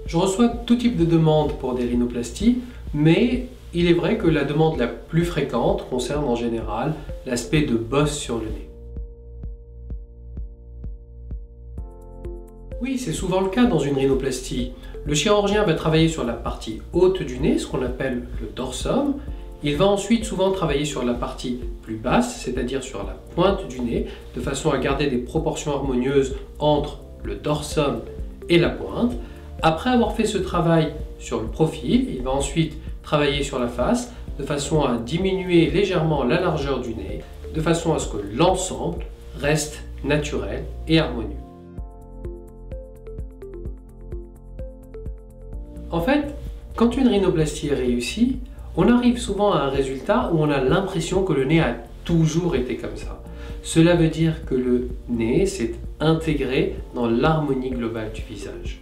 Je reçois tout type de demandes pour des rhinoplasties, mais il est vrai que la demande la plus fréquente concerne en général l'aspect de bosse sur le nez. Oui, c'est souvent le cas dans une rhinoplastie. Le chirurgien va travailler sur la partie haute du nez, ce qu'on appelle le dorsum. Il va ensuite souvent travailler sur la partie plus basse, c'est-à-dire sur la pointe du nez, de façon à garder des proportions harmonieuses entre le dorsum et la pointe. Après avoir fait ce travail sur le profil, il va ensuite travailler sur la face, de façon à diminuer légèrement la largeur du nez, de façon à ce que l'ensemble reste naturel et harmonieux. En fait, quand une rhinoplastie est réussie, on arrive souvent à un résultat où on a l'impression que le nez a toujours été comme ça. Cela veut dire que le nez s'est intégré dans l'harmonie globale du visage.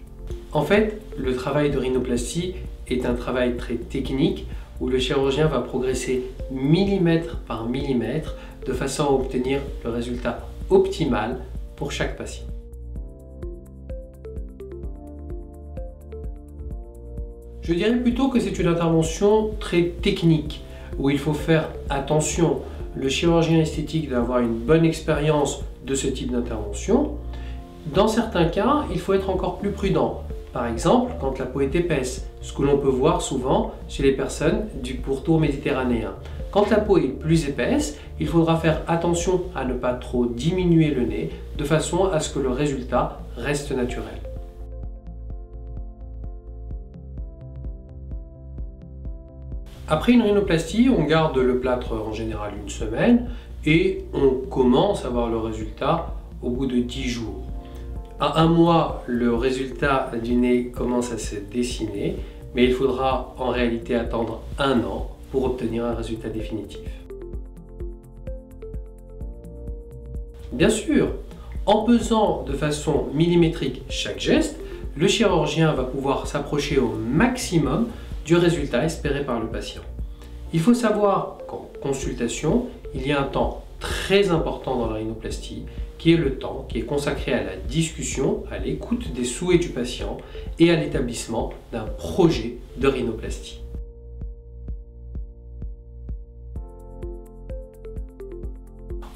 En fait, le travail de rhinoplastie est un travail très technique où le chirurgien va progresser millimètre par millimètre de façon à obtenir le résultat optimal pour chaque patient. Je dirais plutôt que c'est une intervention très technique, où il faut faire attention. Le chirurgien esthétique doit avoir une bonne expérience de ce type d'intervention. Dans certains cas, il faut être encore plus prudent. Par exemple, quand la peau est épaisse, ce que l'on peut voir souvent chez les personnes du pourtour méditerranéen. Quand la peau est plus épaisse, il faudra faire attention à ne pas trop diminuer le nez, de façon à ce que le résultat reste naturel. Après une rhinoplastie, on garde le plâtre en général une semaine et on commence à voir le résultat au bout de 10 jours. À un mois, le résultat du nez commence à se dessiner, mais il faudra en réalité attendre 1 an pour obtenir un résultat définitif. Bien sûr, en pesant de façon millimétrique chaque geste, le chirurgien va pouvoir s'approcher au maximum du résultat espéré par le patient. Il faut savoir qu'en consultation, il y a un temps très important dans la rhinoplastie, qui est le temps qui est consacré à la discussion, à l'écoute des souhaits du patient et à l'établissement d'un projet de rhinoplastie.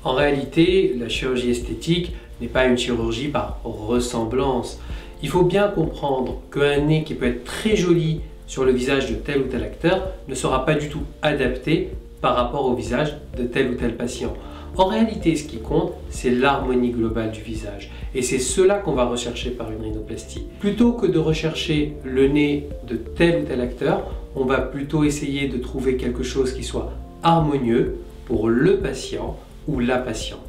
En réalité, la chirurgie esthétique n'est pas une chirurgie par ressemblance. Il faut bien comprendre qu'un nez qui peut être très joli sur le visage de tel ou tel acteur ne sera pas du tout adapté par rapport au visage de tel ou tel patient. En réalité, ce qui compte, c'est l'harmonie globale du visage. Et c'est cela qu'on va rechercher par une rhinoplastie. Plutôt que de rechercher le nez de tel ou tel acteur, on va plutôt essayer de trouver quelque chose qui soit harmonieux pour le patient ou la patiente.